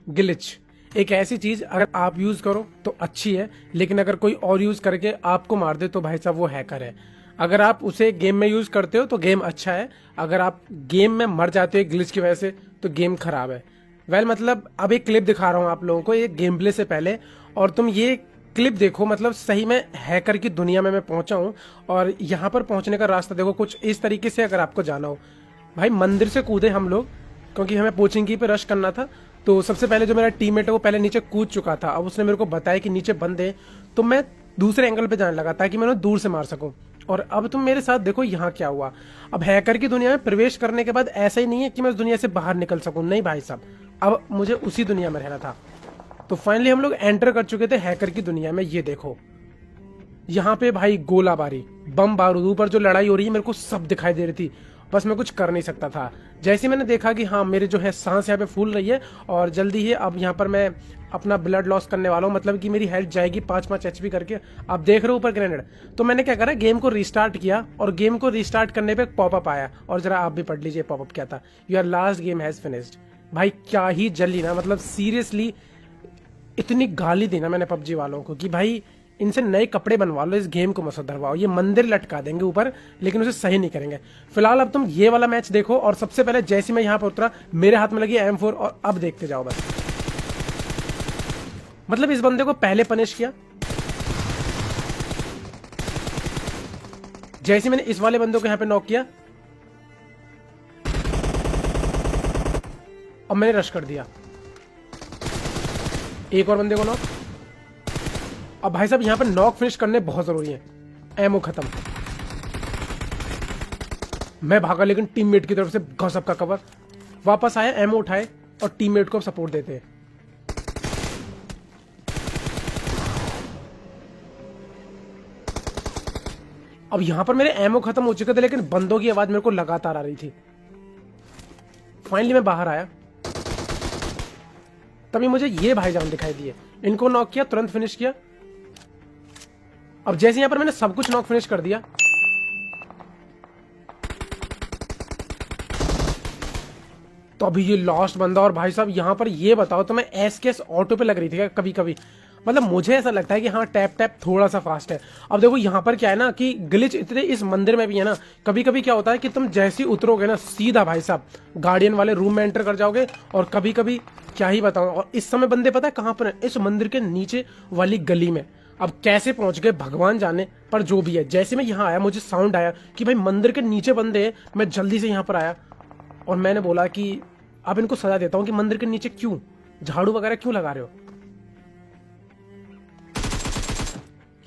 Glitch एक ऐसी चीज अगर आप यूज करो तो अच्छी है, लेकिन अगर कोई और यूज करके आपको मार दे तो भाई साहब वो हैकर है। अगर आप उसे गेम में यूज करते हो तो गेम अच्छा है, अगर आप गेम में मर जाते हो ग्लिच की वजह से तो गेम खराब है। मतलब अब एक क्लिप दिखा रहा हूँ आप लोगों को ये गेम प्ले से पहले, और तुम ये क्लिप देखो। मतलब सही में हैकर की दुनिया में मैं पहुंचा हूँ, और यहाँ पर पहुंचने का रास्ता देखो कुछ इस तरीके से। अगर आपको जाना हो भाई, मंदिर से कूदे हम लोग, क्योंकि हमें पोचिंग की पे रश करना था। तो सबसे पहले जो मेरा टीममेट है वो पहले नीचे कूद चुका था, अब उसने मेरे को बताया कि नीचे बंद है, तो मैं दूसरे एंगल पे जाने लगा ताकि मैं उन्हें दूर से मार सकूं। और अब तुम मेरे साथ देखो यहाँ क्या हुआ। अब हैकर की दुनिया में प्रवेश करने के बाद ऐसा ही नहीं है कि मैं उस दुनिया से बाहर निकल सकूं, नहीं भाई साहब, अब मुझे उसी दुनिया में रहना था। तो फाइनली हम लोग एंटर कर चुके थे हैकर की दुनिया में। ये देखो यहाँ पे भाई गोलाबारी, बम बारूद, ऊपर जो लड़ाई हो रही है मेरे को सब दिखाई दे रही थी, बस मैं कुछ कर नहीं सकता था। जैसे मैंने देखा कि हाँ मेरे जो है सांस यहाँ पे फूल रही है और जल्दी ही अब यहाँ पर मैं अपना ब्लड लॉस करने वाला हूँ, मतलब कि मेरी हेल्थ जाएगी 5-5 एचपी करके। आप देख रहे हो ऊपर ग्रेनेड। तो मैंने क्या करा, गेम को रिस्टार्ट किया, और गेम को रिस्टार्ट करने पे पॉपअप आया, और जरा आप भी पढ़ लीजिए पॉपअप क्या था। Your last game has finished. भाई क्या ही जली ना, मतलब सीरियसली इतनी गाली दी ना मैंने पबजी वालों को कि भाई इनसे नए कपड़े बनवा लो, इस गेम को मत धरवाओ। ये मंदिर लटका देंगे ऊपर, लेकिन उसे सही नहीं करेंगे। फिलहाल अब तुम ये वाला मैच देखो, और सबसे पहले जैसे मैं यहाँ पर उतरा मेरे हाथ में लगी M4, और अब देखते जाओ बस। मतलब इस बंदे को पहले पनिश किया, जैसे मैंने इस वाले बंदे को यहाँ पे नॉक किया, और मैंने रश कर दिया एक और बंदे को नॉक। अब भाई साहब यहाँ पर नॉक फिनिश करने बहुत जरूरी है। एमओ खत्म, मैं भागा, लेकिन टीममेट की तरफ से गजब का कवर। वापस आया, एमओ उठाए और टीममेट को सपोर्ट देते हैं। अब यहां पर मेरे एमओ खत्म हो चुके थे, लेकिन बंदों की आवाज मेरे को लगातार आ रही थी। फाइनली मैं बाहर आया, तभी मुझे ये भाईजान दिखाई दिए। इनको नॉक किया, तुरंत फिनिश किया। अब जैसे यहां पर मैंने सब कुछ नॉक फिनिश कर दिया, तो अभी ये लास्ट बंदा। और भाई साहब यहां पर ये बताओ तो मैं एसकेएस ऑटो पे लग रही थी क्या कभी कभी। मतलब मुझे ऐसा लगता है कि हाँ टैप टैप थोड़ा सा फास्ट है। अब देखो यहाँ पर क्या है ना कि ग्लिच इतने इस मंदिर में भी है ना, कभी कभी क्या होता है कि तुम जैसे ही उतरोगे ना सीधा भाई साहब गार्डियन वाले रूम में एंटर कर जाओगे, और कभी कभी क्या ही बताऊं। और इस समय बंदे पता है कहां पर है, इस मंदिर के नीचे वाली गली में। अब कैसे पहुंच गए भगवान जाने, पर जो भी है, जैसे मैं यहाँ आया मुझे साउंड आया कि भाई मंदिर के नीचे बंदे हैं। मैं जल्दी से यहाँ पर आया और मैंने बोला कि अब इनको सजा देता हूं कि मंदिर के नीचे क्यों झाड़ू वगैरह क्यों लगा रहे हो।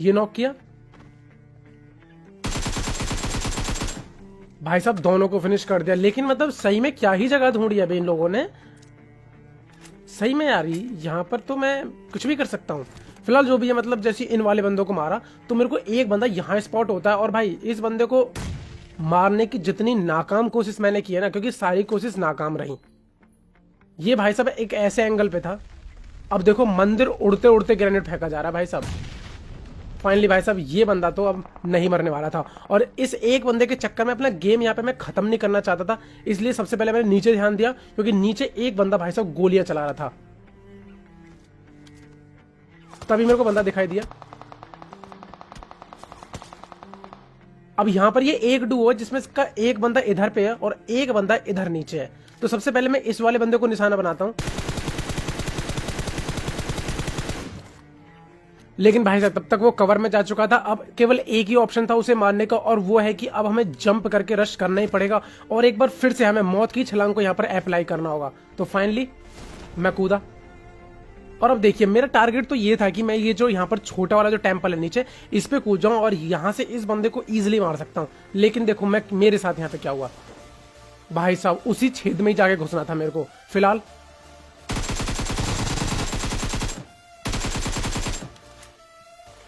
ये नॉक किया, भाई साहब दोनों को फिनिश कर दिया। लेकिन मतलब सही में क्या ही जगह ढूंढी अभी इन लोगों ने, सही में यार यहाँ पर तो मैं कुछ भी कर सकता हूँ। फिलहाल जो भी है, मतलब जैसे इन वाले बंदों को मारा तो मेरे को एक बंदा यहाँ स्पॉट होता है, और भाई इस बंदे को मारने की जितनी नाकाम कोशिश मैंने की है ना, क्योंकि सारी कोशिश नाकाम रही। ये भाई साहब एक ऐसे एंगल पे था। अब देखो मंदिर उड़ते उड़ते ग्रेनेड फेंका जा रहा है भाई साहब। फाइनली भाई साहब ये बंदा तो अब नहीं मरने वाला था, और इस एक बंदे के चक्कर में अपना गेम यहाँ पे मैं खत्म नहीं करना चाहता था। इसलिए सबसे पहले मैंने नीचे ध्यान दिया, क्योंकि नीचे एक बंदा भाई साहब गोलियां चला रहा था। तभी मेरे को बंदा दिखाई दिया। अब यहां पर ये एक डुओ है जिसमें इसका एक बंदा इधर पे है और एक बंदा इधर नीचे है। तो सबसे पहले मैं इस वाले बंदे को निशाना बनाता हूं, लेकिन भाई साहब तब तक वो कवर में जा चुका था। अब केवल एक ही ऑप्शन था उसे मारने का, और वो है कि अब हमें जंप करके रश करना ही पड़ेगा, और एक बार फिर से हमें मौत की छलांग को यहां पर अप्लाई करना होगा। तो फाइनली मैं कूदा, और अब देखिए मेरा टारगेट तो ये था कि मैं ये जो यहाँ पर छोटा वाला जो टेम्पल है नीचे, इस पे कूद जाऊं और यहाँ से इस बंदे को इजीली मार सकता हूँ। लेकिन देखो मैं मेरे साथ यहाँ पे क्या हुआ भाई साहब, उसी छेद में ही जाके घुसना था मेरे को। फिलहाल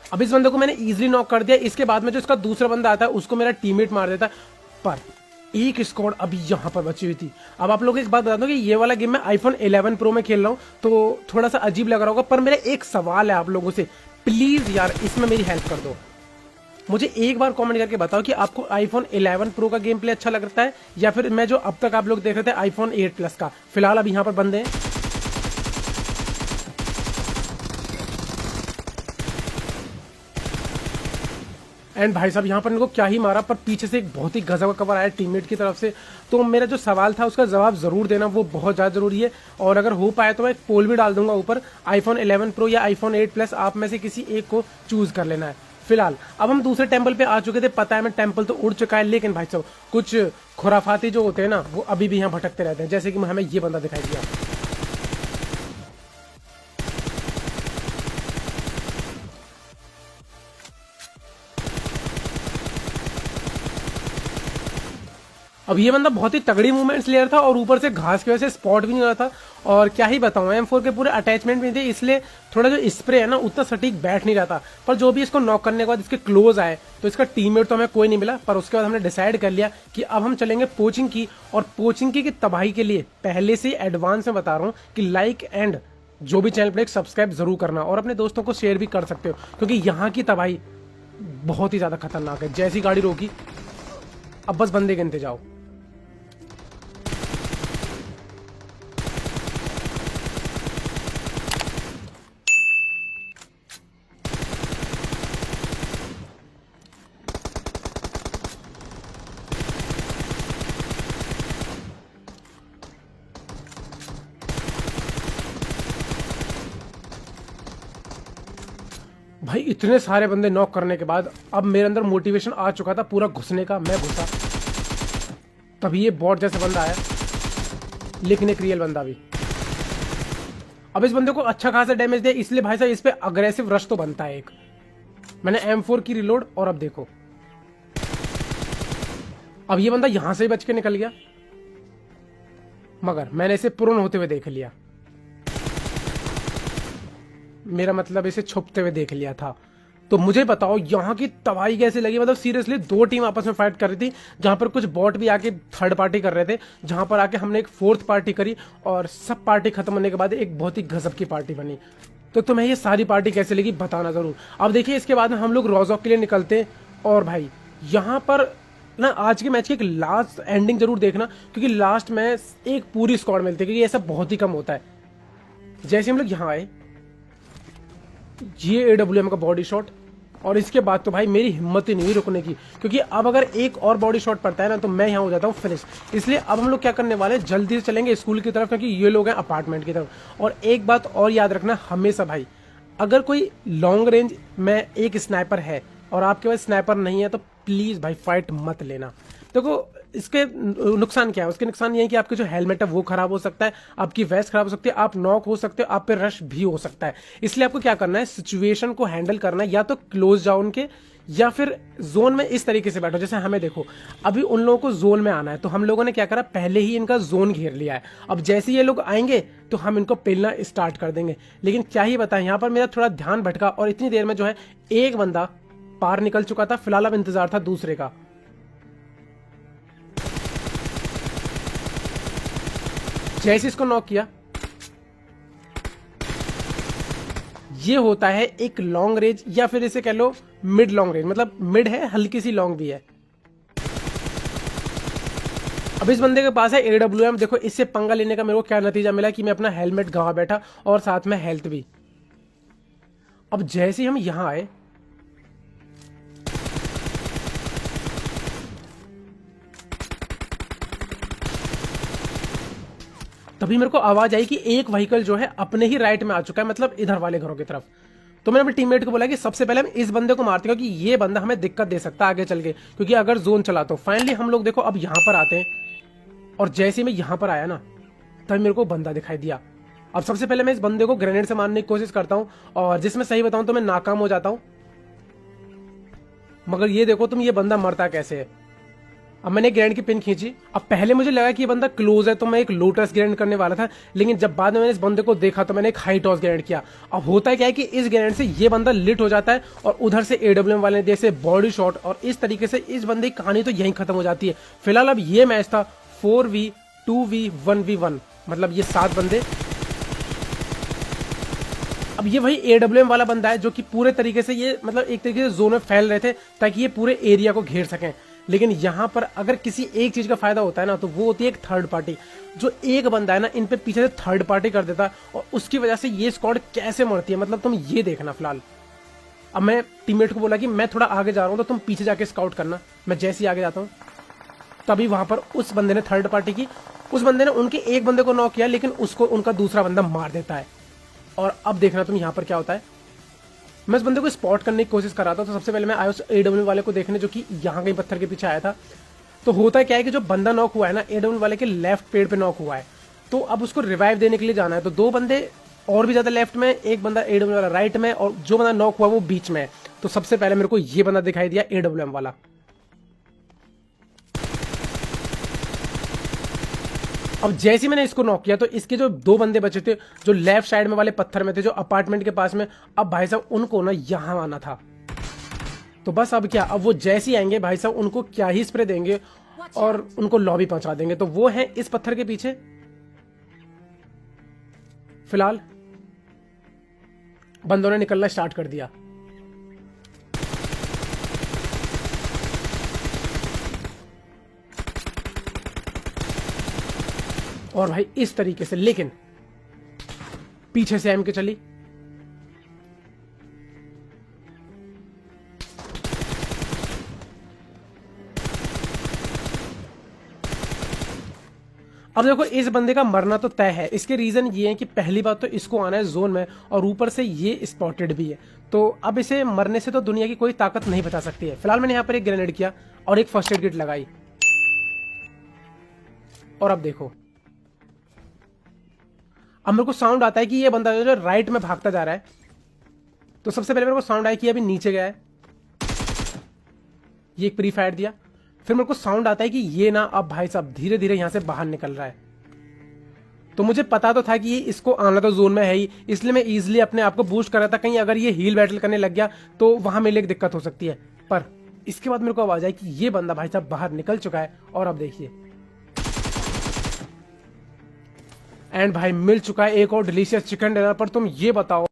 अब इस बंदे को मैंने इजीली नॉक कर दिया। इसके बाद में जो इसका दूसरा बंदा आता है उसको मेरा टीममेट मार देता है, पर एक स्क्वाड अभी यहां पर बची हुई थी। अब आप लोगों को एक बात बता दूं कि ये वाला गेम मैं आईफोन 11 प्रो में खेल रहा हूं, तो थोड़ा सा अजीब लग रहा होगा, पर मेरा एक सवाल है आप लोगों से, प्लीज यार इसमें मेरी हेल्प कर दो। मुझे एक बार कमेंट करके बताओ कि आपको आईफोन 11 प्रो का गेम प्ले अच्छा लगता है, या फिर मैं जो अब तक आप लोग देख रहे थे आईफोन 8 प्लस का। फिलहाल अब यहाँ पर बंदे हैं, एंड भाई साहब यहाँ पर इनको क्या ही मारा, पर पीछे से एक बहुत ही गजब का कवर आया टीममेट की तरफ से। तो मेरा जो सवाल था उसका जवाब जरूर देना, वो बहुत ज़्यादा जरूरी है। और अगर हो पाए तो मैं एक पोल भी डाल दूंगा ऊपर, आईफोन 11 प्रो या आईफोन 8 प्लस, आप में से किसी एक को चूज कर लेना है। फिलहाल अब हम दूसरे टेम्पल पे आ चुके थे, पता है मैं टेम्पल तो उड़ चुका है, लेकिन भाई साहब कुछ खुराफाती जो होते हैं ना वो अभी भी यहाँ भटकते रहते हैं। जैसे कि हमें ये बंदा दिखाई दिया। अब ये बंदा बहुत ही तगड़ी मूवमेंट्स ले रहा था और ऊपर से घास की वजह से स्पॉट भी नहीं हो रहा था। और क्या ही बताऊं, M4 के पूरे अटैचमेंट में थे, इसलिए थोड़ा जो स्प्रे है ना उतना सटीक बैठ नहीं रहा था। पर जो भी इसको नॉक करने के बाद इसके क्लोज आए तो इसका टीममेट तो हमें कोई नहीं मिला। पर उसके बाद हमने डिसाइड कर लिया कि अब हम चलेंगे पोचिंग की, और पोचिंग की तबाही के लिए पहले से एडवांस में बता रहा हूँ कि लाइक एंड जो भी चैनल पर एक सब्सक्राइब जरूर करना, और अपने दोस्तों को शेयर भी कर सकते हो, क्योंकि यहाँ की तबाही बहुत ही ज्यादा खतरनाक है। जैसी गाड़ी रोकी अब बस बंदे गिनते जाओ। भाई इतने सारे बंदे नॉक करने के बाद अब मेरे अंदर मोटिवेशन आ चुका था पूरा घुसने का। मैं घुसा, तभी ये बॉट जैसा बंदा आया, लेकिन एक रियल बंदा भी। अब इस बंदे को अच्छा खासा डैमेज दिया, इसलिए भाई साहब इस पे अग्रेसिव रश तो बनता है एक। मैंने M4 की रिलोड, और अब देखो अब ये बंदा यहां से ही बच के निकल गया, मगर मैंने इसे प्रोन होते हुए देख लिया। मेरा मतलब इसे छुपते हुए देख लिया था। तो मुझे बताओ यहाँ की तबाही कैसे लगी। मतलब सीरियसली दो टीम आपस में फाइट कर रही थी, जहां पर कुछ बॉट भी आके थर्ड पार्टी कर रहे थे, जहां पर आके हमने एक फोर्थ पार्टी करी, और सब पार्टी खत्म होने के बाद एक बहुत ही गजब की पार्टी बनी। तो तुम्हें ये सारी पार्टी कैसे लगी बताना जरूर। अब देखिए इसके बाद में हम लोग रोजॉक के लिए निकलते हैं, और भाई यहाँ पर ना आज के मैच की एक लास्ट एंडिंग जरूर देखना, क्योंकि लास्ट में एक पूरी स्क्वाड मिलती है, क्योंकि ऐसा बहुत ही कम होता है। जैसे हम लोग यहाँ आए, ये AWM का बॉडी शॉट, और इसके बाद तो भाई मेरी हिम्मत ही नहीं हुई रुकने की, क्योंकि अब अगर एक और बॉडी शॉट पड़ता है ना तो मैं यहाँ हो जाता हूँ फिनिश। इसलिए अब हम लोग क्या करने वाले हैं, जल्दी से चलेंगे स्कूल की तरफ, क्योंकि ये लोग हैं अपार्टमेंट की तरफ। और एक बात और याद रखना हमेशा भाई, अगर कोई लॉन्ग रेंज में एक स्नाइपर है और आपके पास स्नाइपर नहीं है तो प्लीज भाई फाइट मत लेना। देखो इसके नुकसान क्या है, उसके नुकसान ये है कि आपके जो हेलमेट है वो खराब हो सकता है, आपकी वेस्ट खराब हो सकती है, आप नॉक हो सकते हो, आप पे रश भी हो सकता है। इसलिए आपको क्या करना है, सिचुएशन को हैंडल करना है, या तो क्लोज डाउन के या फिर जोन में इस तरीके से बैठो। जैसे हमें देखो अभी उन लोगों को जोन में आना है, तो हम लोगों ने क्या करा, पहले ही इनका जोन घेर लिया है। अब जैसे ये लोग आएंगे तो हम इनको पेलना स्टार्ट कर देंगे। लेकिन क्या ही बताएं, यहाँ पर मेरा थोड़ा ध्यान भटका, और इतनी देर में जो है एक बंदा पार निकल चुका था। फिलहाल अब इंतजार था दूसरे का। जैसे इसको नॉक किया, ये होता है एक लॉन्ग रेंज, या फिर इसे कह लो मिड लॉन्ग रेंज, मतलब मिड है, हल्की सी लॉन्ग भी है। अब इस बंदे के पास है AWM। देखो इससे पंगा लेने का मेरे को क्या नतीजा मिला कि मैं अपना हेलमेट गंवा बैठा, और साथ में हेल्थ भी। अब जैसे ही हम यहां आए, तभी मेरे को आवाज आई कि एक व्हीकल जो है अपने ही राइट में आ चुका है, मतलब इधर वाले घरों की तरफ। तो मैंने अपने टीममेट को बोला कि सबसे पहले हम इस बंदे को मारते हैं, क्योंकि ये बंदा हमें दिक्कत दे सकता है आगे चल के, क्योंकि अगर जोन चला तो। फाइनली हम लोग देखो अब यहां पर आते हैं, और जैसे ही मैं यहां पर आया ना तभी मेरे को बंदा दिखाई दिया। अब सबसे पहले मैं इस बंदे को ग्रेनेड से मारने की कोशिश करता हूं, और जिसमें सही बताऊं तो मैं नाकाम हो जाता हूं। मगर ये देखो तुम, ये बंदा मरता कैसे है। अब मैंने ग्रेनेड की पिन खींची। अब पहले मुझे लगा कि ये बंदा क्लोज है, तो मैं एक लोटस ग्रेनेड करने वाला था, लेकिन जब बाद में मैंने इस बंदे को देखा तो मैंने एक हाई टॉस ग्रेनेड किया। अब होता क्या है कि इस ग्रेनेड से ये बंदा लिट हो जाता है, और उधर से AWM वाले ने जैसे बॉडी शॉट, और इस तरीके से इस बंदे की कहानी तो यहीं खत्म हो जाती है। फिलहाल अब ये मैच था 4v 2v 1v1, मतलब ये 7 बंदे। अब ये वही AWM वाला बंदा है जो कि पूरे तरीके से ये मतलब एक तरीके से जोन में फैल रहे थे, ताकि ये पूरे एरिया को घेर सकें। लेकिन यहां पर अगर किसी एक चीज का फायदा होता है ना, तो वो होती है एक थर्ड पार्टी। जो एक बंदा है ना, इन पे पीछे से थर्ड पार्टी कर देता है, और उसकी वजह से ये स्क्वाड कैसे मरती है, मतलब तुम ये देखना। फिलहाल अब मैं टीममेट को बोला कि मैं थोड़ा आगे जा रहा हूँ तो तुम पीछे जाके स्काउट करना। मैं जैसे ही आगे जाता हूँ तभी वहां पर उस बंदे ने थर्ड पार्टी की, उस बंदे ने उनके एक बंदे को नॉक किया लेकिन उसको उनका दूसरा बंदा मार देता है। और अब देखना तुम यहाँ पर क्या होता है। मैं उस बंदे को स्पॉट करने की कोशिश कर रहा था, तो सबसे पहले मैं आया उस AW वाले को देखने जो कि यहाँ कहीं पत्थर के पीछे आया था। तो होता क्या है कि जो बंदा नॉक हुआ है ना AW वाले के लेफ्ट पेड़ पे नॉक हुआ है, तो अब उसको रिवाइव देने के लिए जाना है। तो दो बंदे और भी ज्यादा लेफ्ट में, एक बंदा AW वाला राइट में और जो बंदा नॉक हुआ वो बीच में है। तो सबसे पहले मेरे को ये बंदा दिखाई दिया AWM वाला। अब जैसे ही मैंने इसको नॉक किया तो इसके जो दो बंदे बचे थे जो लेफ्ट साइड में वाले पत्थर में थे, जो अपार्टमेंट के पास में, अब भाई साहब उनको ना यहां आना था। तो बस अब क्या, अब वो जैसे ही आएंगे भाई साहब उनको क्या ही स्प्रे देंगे और उनको लॉबी पहुंचा देंगे। तो वो है इस पत्थर के पीछे फिलहाल। बंदों ने निकलना स्टार्ट कर दिया। और भाई इस तरीके से, लेकिन पीछे से एम के चली। अब देखो इस बंदे का मरना तो तय है। इसके रीजन ये है कि पहली बात तो इसको आना है जोन में और ऊपर से ये स्पॉटेड भी है। तो अब इसे मरने से तो दुनिया की कोई ताकत नहीं बचा सकती है। फिलहाल मैंने यहां पर एक ग्रेनेड किया और एक फर्स्ट एड किट लगाई। और अब देखो, अब मेरे को साउंड आता है कि ये बंदा जो राइट में भागता जा रहा है। तो सबसे पहले मेरे को साउंड आया कि अभी नीचे गया है, ये एक प्री फायर दिया। फिर मेरे को साउंड आता है कि ये ना अब भाई साहब धीरे धीरे यहां से बाहर निकल रहा है। तो मुझे पता तो था कि ये इसको आना तो जोन में है ही, इसलिए मैं इजीली अपने आप को बूस्ट कर रहा था। कहीं अगर ये हील बैटल करने लग गया तो वहां मेरे लिए दिक्कत हो सकती है। पर इसके बाद मेरे को आवाज आई कि ये बंदा भाई साहब बाहर निकल चुका है। और अब देखिए, एंड भाई मिल चुका है एक और डिलीशियस चिकन डिनर। पर तुम ये बताओ